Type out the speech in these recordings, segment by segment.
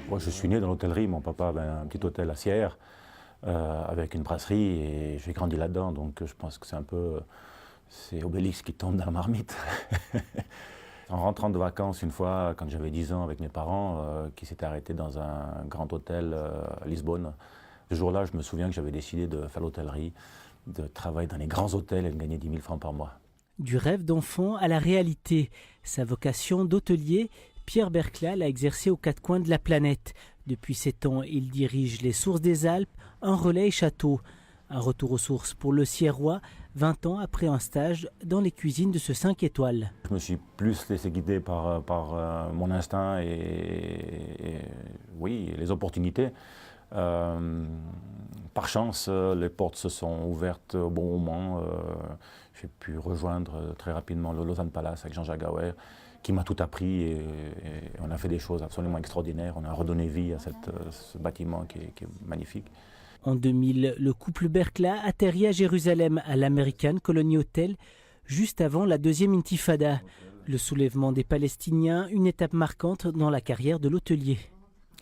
Moi, je suis né dans l'hôtellerie. Mon papa avait un petit hôtel à Sierre avec une brasserie et j'ai grandi là-dedans. Donc je pense que c'est Obélix qui tombe dans la marmite. En rentrant de vacances une fois, quand j'avais 10 ans avec mes parents, qui s'étaient arrêtés dans un grand hôtel à Lisbonne, ce jour-là, je me souviens que j'avais décidé de faire l'hôtellerie, de travailler dans les grands hôtels et de gagner 10 000 francs par mois. Du rêve d'enfant à la réalité, sa vocation d'hôtelier, Pierre Bercla l'a exercé aux quatre coins de la planète. Depuis 7 ans, il dirige les Sources des Alpes, un relais et château. Un retour aux sources pour le Sierrois, 20 ans après un stage dans les cuisines de ce 5 étoiles. Je me suis plus laissé guider par mon instinct et oui, les opportunités. Par chance, les portes se sont ouvertes au bon moment. J'ai pu rejoindre très rapidement le Lausanne Palace avec Jean-Jacques Gauer, qui m'a tout appris et on a fait des choses absolument extraordinaires. On a redonné vie à ce bâtiment qui est magnifique. En 2000, le couple Bercla atterrit à Jérusalem à l'American Colony Hotel, juste avant la deuxième intifada. Le soulèvement des Palestiniens, une étape marquante dans la carrière de l'hôtelier.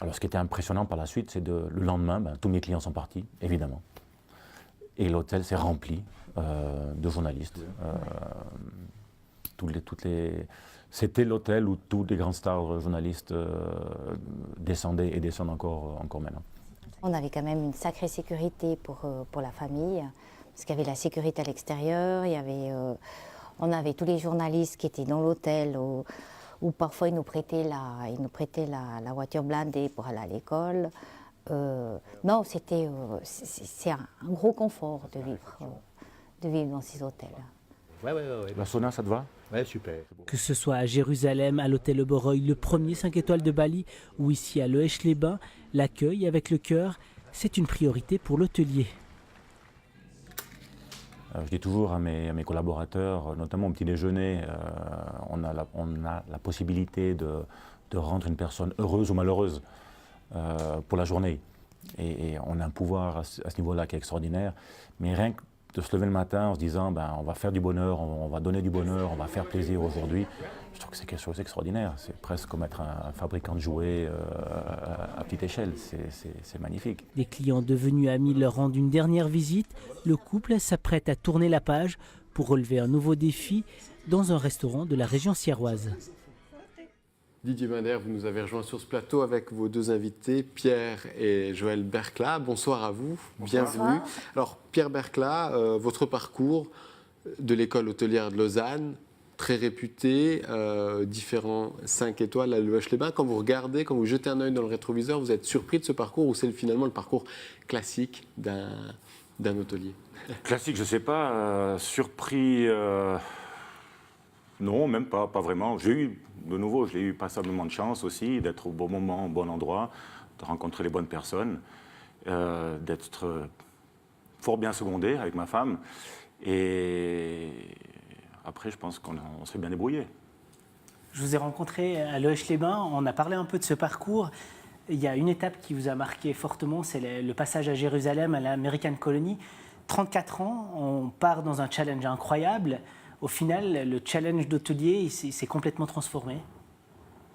Alors ce qui était impressionnant par la suite, c'est le lendemain, tous mes clients sont partis, évidemment. Et l'hôtel s'est rempli de journalistes. C'était l'hôtel où tous les grands stars journalistes descendaient et descendent encore maintenant. On avait quand même une sacrée sécurité pour la famille, parce qu'il y avait la sécurité à l'extérieur, on avait tous les journalistes qui étaient dans l'hôtel, où parfois ils nous prêtaient la voiture blindée pour aller à l'école. Non, c'est un gros confort de vivre dans ces hôtels. Ouais. La sauna, ça te va? Ouais, super. Que ce soit à Jérusalem, à l'hôtel Oboroy, le premier 5 étoiles de Bali, ou ici à Loèche-les-Bains, l'accueil avec le cœur, c'est une priorité pour l'hôtelier. Je dis toujours à mes collaborateurs, notamment au petit déjeuner, on a la possibilité de rendre une personne heureuse ou malheureuse pour la journée. Et on a un pouvoir à ce niveau-là qui est extraordinaire. Mais rien que de se lever le matin en se disant on va faire du bonheur, on va donner du bonheur, on va faire plaisir aujourd'hui, je trouve que c'est quelque chose d'extraordinaire. C'est presque comme être un fabricant de jouets à petite échelle, c'est magnifique. Des clients devenus amis leur rendent une dernière visite. Le couple s'apprête à tourner la page pour relever un nouveau défi dans un restaurant de la région sierroise. Didier Binder, vous nous avez rejoint sur ce plateau avec vos deux invités, Pierre et Joël Bercla. Bonsoir à vous, bienvenue. Alors Pierre Bercla, votre parcours de l'école hôtelière de Lausanne, très réputé, différents 5 étoiles à Loèche-les-Bains. Quand vous regardez, quand vous jetez un œil dans le rétroviseur, vous êtes surpris de ce parcours ou c'est finalement le parcours classique d'un hôtelier? Classique, je ne sais pas, surpris... Non, même pas vraiment. J'ai eu passablement de chance aussi, d'être au bon moment, au bon endroit, de rencontrer les bonnes personnes, d'être fort bien secondé avec ma femme. Et après, je pense qu'on s'est bien débrouillé. Je vous ai rencontré à Loèche-les-Bains, on a parlé un peu de ce parcours. Il y a une étape qui vous a marqué fortement, c'est le passage à Jérusalem, à l'American Colony. 34 ans, on part dans un challenge incroyable. Au final, le challenge d'hôtelier s'est complètement transformé.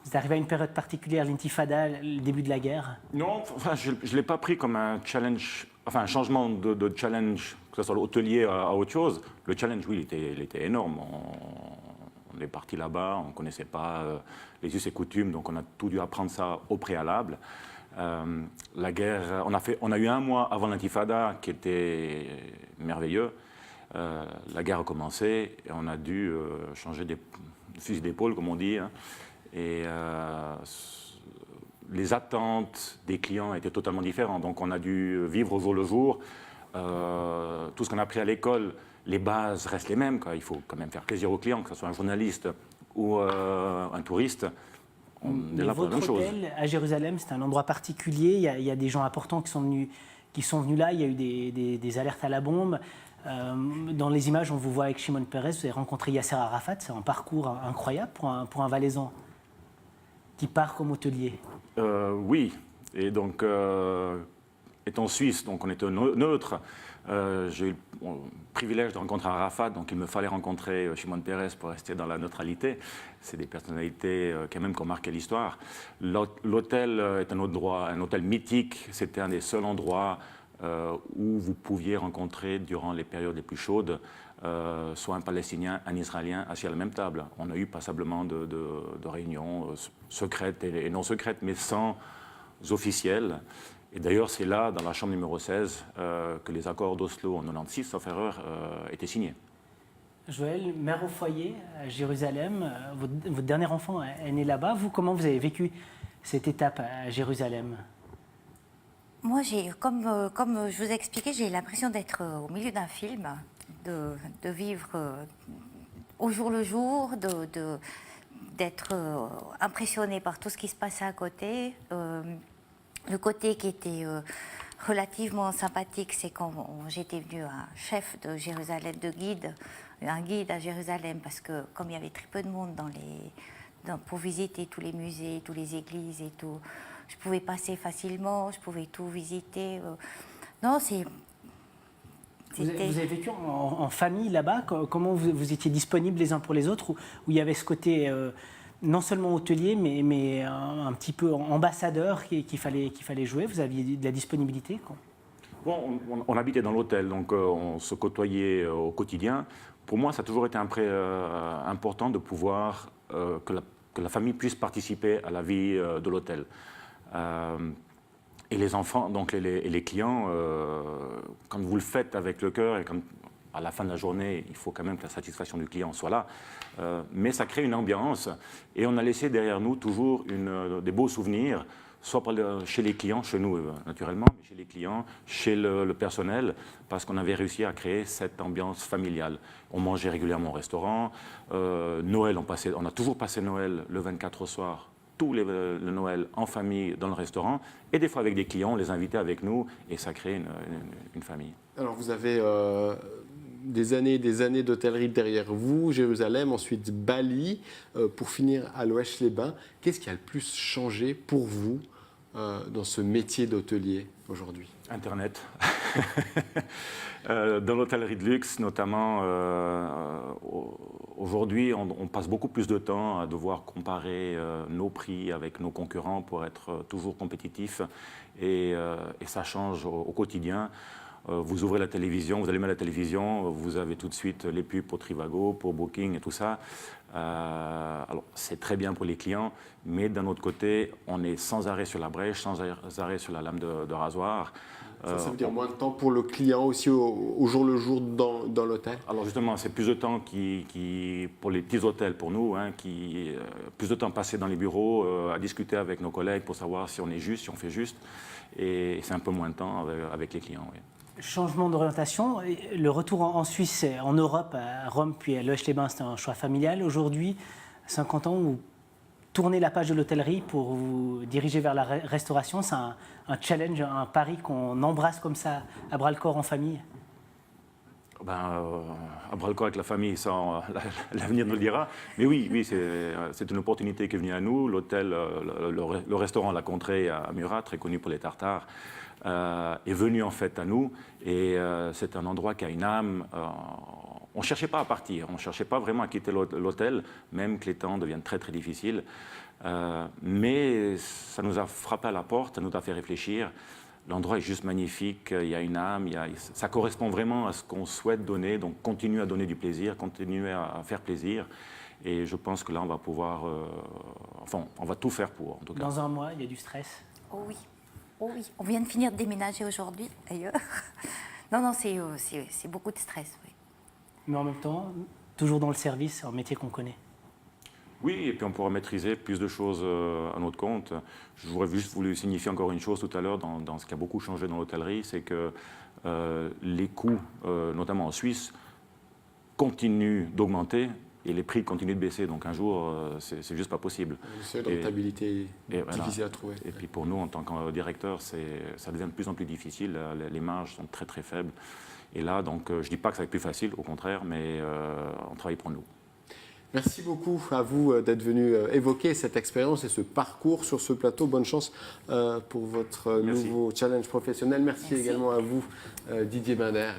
Vous êtes arrivé à une période particulière, l'intifada, le début de la guerre? Non, enfin, je ne l'ai pas pris comme un challenge, enfin un changement de challenge, que ce soit l'hôtelier à autre chose. Le challenge, oui, il était énorme. On est parti là-bas, on ne connaissait pas les us et coutumes, donc on a tout dû apprendre ça au préalable. La guerre, on a eu un mois avant l'intifada qui était merveilleux. La guerre a commencé et on a dû changer de fusil d'épaule, comme on dit. Hein. Et les attentes des clients étaient totalement différentes. Donc on a dû vivre au jour le jour. Tout ce qu'on a appris à l'école, les bases restent les mêmes, quoi. Il faut quand même faire plaisir aux clients, que ce soit un journaliste ou un touriste. On est là pour la même chose. Votre hôtel à Jérusalem, c'est un endroit particulier. Il y a des gens importants qui sont venus là. Il y a eu des alertes à la bombe. Dans les images, on vous voit avec Shimon Peres, vous avez rencontré Yasser Arafat, c'est un parcours incroyable pour un Valaisan qui part comme hôtelier. Oui, et donc étant suisse, donc on était neutre, j'ai eu le privilège de rencontrer Arafat, donc il me fallait rencontrer Shimon Peres pour rester dans la neutralité. C'est des personnalités quand même qui ont marqué l'histoire. L'hôtel est un hôtel mythique. C'était un des seuls endroits où vous pouviez rencontrer durant les périodes les plus chaudes soit un Palestinien, un Israélien assis à la même table. On a eu passablement de réunions secrètes et non secrètes, mais sans officielles. Et d'ailleurs, c'est là, dans la chambre numéro 16, que les accords d'Oslo en 96, sauf erreur, étaient signés. Joël, mère au foyer à Jérusalem, votre dernier enfant est né là-bas. Vous, comment vous avez vécu cette étape à Jérusalem? Moi, comme je vous ai expliqué, j'ai l'impression d'être au milieu d'un film, de vivre au jour le jour, d'être impressionnée par tout ce qui se passait à côté. Le côté qui était relativement sympathique, c'est quand j'étais venue un chef de Jérusalem, un guide à Jérusalem, parce que comme il y avait très peu de monde pour visiter tous les musées, toutes les églises et tout, je pouvais passer facilement, je pouvais tout visiter. Non, Vous avez vécu en famille là-bas? Comment vous étiez disponibles les uns pour les autres, où il y avait ce côté non seulement hôtelier, mais un petit peu ambassadeur qu'il fallait jouer? Vous aviez de la disponibilité, quoi? Bon, on habitait dans l'hôtel, donc on se côtoyait au quotidien. Pour moi, ça a toujours été important de pouvoir que la famille puisse participer à la vie de l'hôtel. Et les enfants, donc les clients, quand vous le faites avec le cœur et à la fin de la journée, il faut quand même que la satisfaction du client soit là. Mais ça crée une ambiance et on a laissé derrière nous toujours des beaux souvenirs, soit chez les clients, chez nous naturellement, mais chez les clients, chez le personnel, parce qu'on avait réussi à créer cette ambiance familiale. On mangeait régulièrement au restaurant. Noël, on a toujours passé Noël le 24 au soir, le Noël en famille dans le restaurant, et des fois avec des clients, on les invitait avec nous, et ça crée une famille. Alors vous avez des années d'hôtellerie derrière vous, Jérusalem, ensuite Bali, pour finir à l'Ouesh-les-Bains. Qu'est-ce qui a le plus changé pour vous dans ce métier d'hôtelier aujourd'hui? Internet. Dans l'hôtellerie de luxe, notamment, aujourd'hui, on passe beaucoup plus de temps à devoir comparer nos prix avec nos concurrents pour être toujours compétitif. Et ça change au quotidien. Vous ouvrez la télévision, vous allumez la télévision, vous avez tout de suite les pubs pour Trivago, pour Booking et tout ça. Alors, c'est très bien pour les clients, mais d'un autre côté, on est sans arrêt sur la brèche, sans arrêt sur la lame de rasoir. Ça veut dire moins de temps pour le client aussi au jour le jour dans l'hôtel? Alors justement, c'est plus de temps pour les petits hôtels, pour nous, plus de temps passé dans les bureaux, à discuter avec nos collègues pour savoir si on est juste, si on fait juste. Et c'est un peu moins de temps avec les clients, oui. Changement d'orientation, le retour en Suisse, en Europe, à Rome puis à l'Ouesh-les-Bains, c'était un choix familial. Aujourd'hui, 50 ans, vous tournez la page de l'hôtellerie pour vous diriger vers la restauration. C'est un challenge, un pari qu'on embrasse comme ça à bras-le-corps en famille? À bras-le-corps avec la famille, ça, l'avenir nous le dira. Mais oui, c'est une opportunité qui est venue à nous. L'hôtel, le restaurant La Contrée à Murat, très connu pour les tartares, est venu en fait à nous. Et c'est un endroit qui a une âme. On ne cherchait pas à partir, on ne cherchait pas vraiment à quitter l'hôtel, même que les temps deviennent très très difficiles. Mais ça nous a frappé à la porte, ça nous a fait réfléchir. L'endroit est juste magnifique, il y a une âme, ça correspond vraiment à ce qu'on souhaite donner, donc continuer à donner du plaisir, continuer à faire plaisir. Et je pense que là, on va pouvoir, on va tout faire pour, en tout cas. Dans un mois, il y a du stress? Oh oui, on vient de finir de déménager aujourd'hui, d'ailleurs. Non, c'est beaucoup de stress, oui. Mais en même temps, toujours dans le service, c'est un métier qu'on connaît. Oui, et puis on pourra maîtriser plus de choses à notre compte. J'aurais juste voulu signifier encore une chose tout à l'heure dans ce qui a beaucoup changé dans l'hôtellerie, c'est que les coûts, notamment en Suisse, continuent d'augmenter et les prix continuent de baisser. Donc un jour, c'est juste pas possible. C'est une rentabilité difficile à trouver. Et puis pour nous, en tant que directeur, ça devient de plus en plus difficile. Les marges sont très très faibles. Et là, donc, je ne dis pas que ça va être plus facile, au contraire, mais on travaille pour nous. Merci beaucoup à vous d'être venu évoquer cette expérience et ce parcours sur ce plateau. Bonne chance pour votre nouveau challenge professionnel. Merci également à vous, Didier Binder.